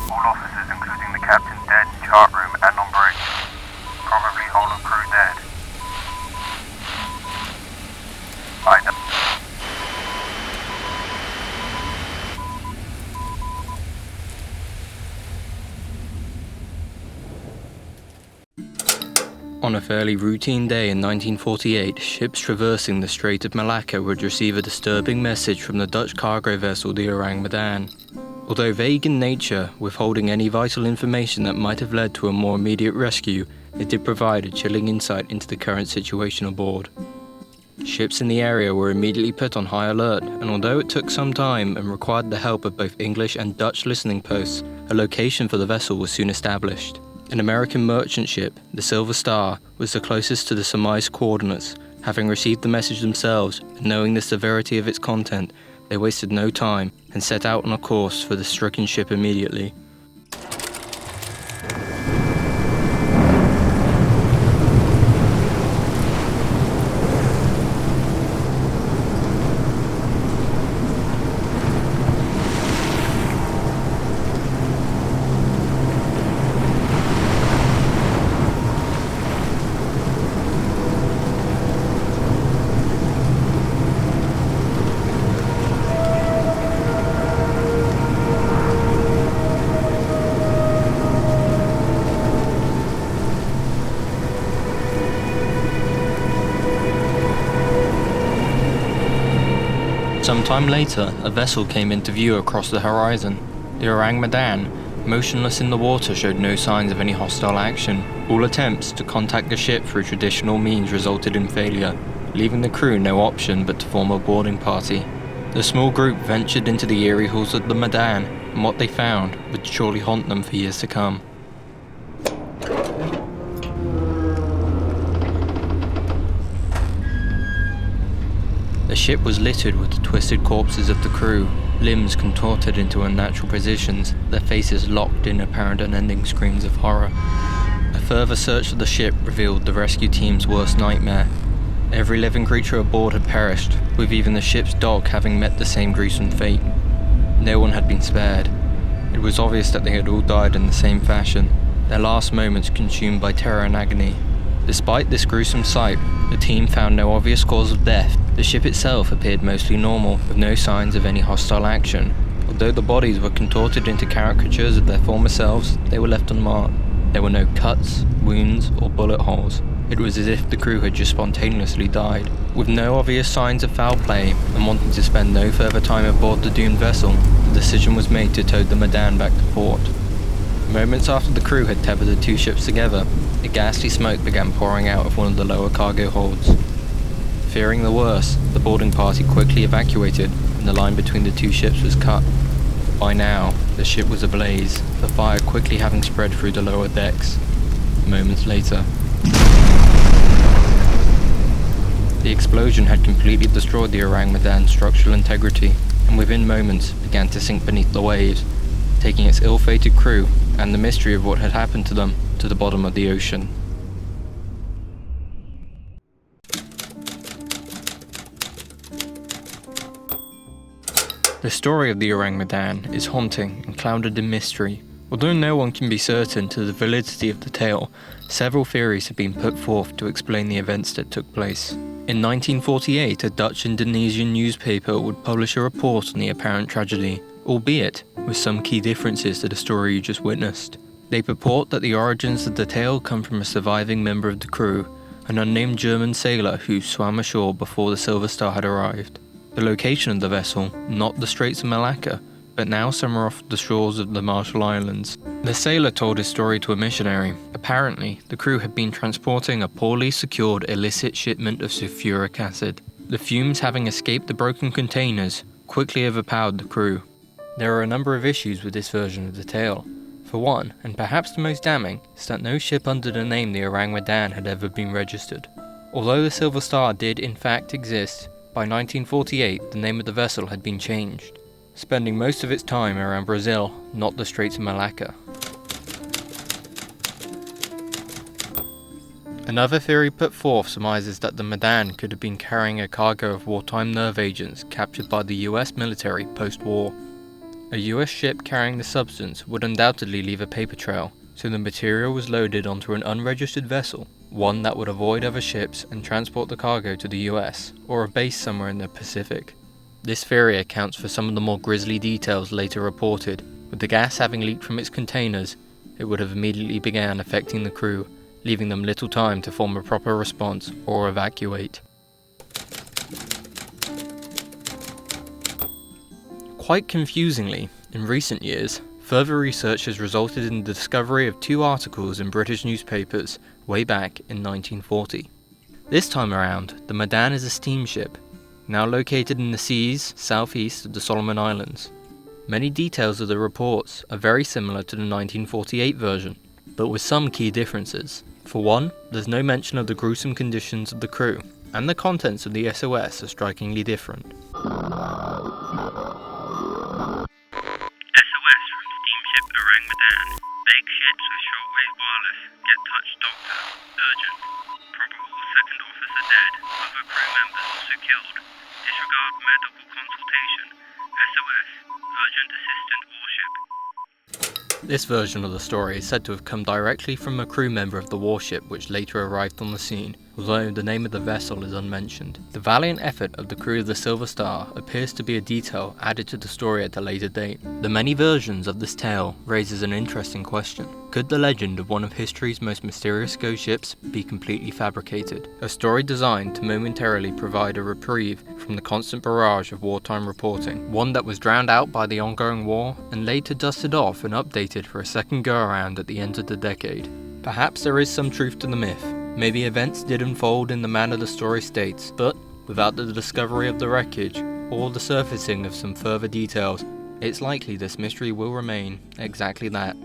All officers, including the captain, dead in chart room and on bridge. Probably whole of crew dead. On a fairly routine day in 1948, ships traversing the Strait of Malacca would receive a disturbing message from the Dutch cargo vessel the Ourang Medan. Although vague in nature, withholding any vital information that might have led to a more immediate rescue, it did provide a chilling insight into the current situation aboard. Ships in the area were immediately put on high alert, and although it took some time and required the help of both English and Dutch listening posts, a location for the vessel was soon established. An American merchant ship, the Silver Star, was the closest to the surmised coordinates. Having received the message themselves and knowing the severity of its content, they wasted no time and set out on a course for the stricken ship immediately. Sometime later, a vessel came into view across the horizon. The Ourang Medan, motionless in the water, showed no signs of any hostile action. All attempts to contact the ship through traditional means resulted in failure, leaving the crew no option but to form a boarding party. The small group ventured into the eerie halls of the Medan, and what they found would surely haunt them for years to come. The ship was littered with the twisted corpses of the crew, limbs contorted into unnatural positions, their faces locked in apparent unending screams of horror. A further search of the ship revealed the rescue team's worst nightmare. Every living creature aboard had perished, with even the ship's dog having met the same gruesome fate. No one had been spared. It was obvious that they had all died in the same fashion, their last moments consumed by terror and agony. Despite this gruesome sight, the team found no obvious cause of death. The ship itself appeared mostly normal, with no signs of any hostile action. Although the bodies were contorted into caricatures of their former selves, they were left unmarked. There were no cuts, wounds, or bullet holes. It was as if the crew had just spontaneously died. With no obvious signs of foul play, and wanting to spend no further time aboard the doomed vessel, the decision was made to tow the Medan back to port. Moments after the crew had tethered the two ships together, a ghastly smoke began pouring out of one of the lower cargo holds. Fearing the worst, the boarding party quickly evacuated, and the line between the two ships was cut. By now, the ship was ablaze, the fire quickly having spread through the lower decks. Moments later, the explosion had completely destroyed the Ourang Medan's structural integrity, and within moments began to sink beneath the waves, taking its ill-fated crew and the mystery of what had happened to them to the bottom of the ocean. The story of the Ourang Medan is haunting and clouded in mystery. Although no one can be certain to the validity of the tale, several theories have been put forth to explain the events that took place. In 1948, a Dutch-Indonesian newspaper would publish a report on the apparent tragedy, albeit with some key differences to the story you just witnessed. They purport that the origins of the tale come from a surviving member of the crew, an unnamed German sailor who swam ashore before the Silver Star had arrived. The location of the vessel, not the Straits of Malacca, but now somewhere off the shores of the Marshall Islands. The sailor told his story to a missionary. Apparently, the crew had been transporting a poorly secured illicit shipment of sulfuric acid. The fumes, having escaped the broken containers, quickly overpowered the crew. There are a number of issues with this version of the tale. For one, and perhaps the most damning, is that no ship under the name the Ourang Medan had ever been registered. Although the Silver Star did in fact exist, by 1948 the name of the vessel had been changed, spending most of its time around Brazil, not the Straits of Malacca. Another theory put forth surmises that the Medan could have been carrying a cargo of wartime nerve agents captured by the US military post-war. A US ship carrying the substance would undoubtedly leave a paper trail, so the material was loaded onto an unregistered vessel, one that would avoid other ships and transport the cargo to the US, or a base somewhere in the Pacific. This theory accounts for some of the more grisly details later reported. With the gas having leaked from its containers, it would have immediately began affecting the crew, leaving them little time to form a proper response or evacuate. Quite confusingly, in recent years, further research has resulted in the discovery of 2 articles in British newspapers way back in 1940. This time around, the Medan is a steamship, now located in the seas southeast of the Solomon Islands. Many details of the reports are very similar to the 1948 version, but with some key differences. For one, there's no mention of the gruesome conditions of the crew, and the contents of the SOS are strikingly different. SOS from steamship Ourang Medan. Big ships with shortwave wireless. Get touch doctor. Urgent. Probable second officer dead. Other crew members also killed. Disregard medical consultation. SOS. Urgent assistant warship. This version of the story is said to have come directly from a crew member of the warship which later arrived on the scene, although the name of the vessel is unmentioned. The valiant effort of the crew of the Silver Star appears to be a detail added to the story at a later date. The many versions of this tale raises an interesting question. Could the legend of one of history's most mysterious ghost ships be completely fabricated? A story designed to momentarily provide a reprieve from the constant barrage of wartime reporting, one that was drowned out by the ongoing war and later dusted off and updated for a second go-around at the end of the decade. Perhaps there is some truth to the myth. Maybe events did unfold in the manner the story states, but without the discovery of the wreckage or the surfacing of some further details, it's likely this mystery will remain exactly that,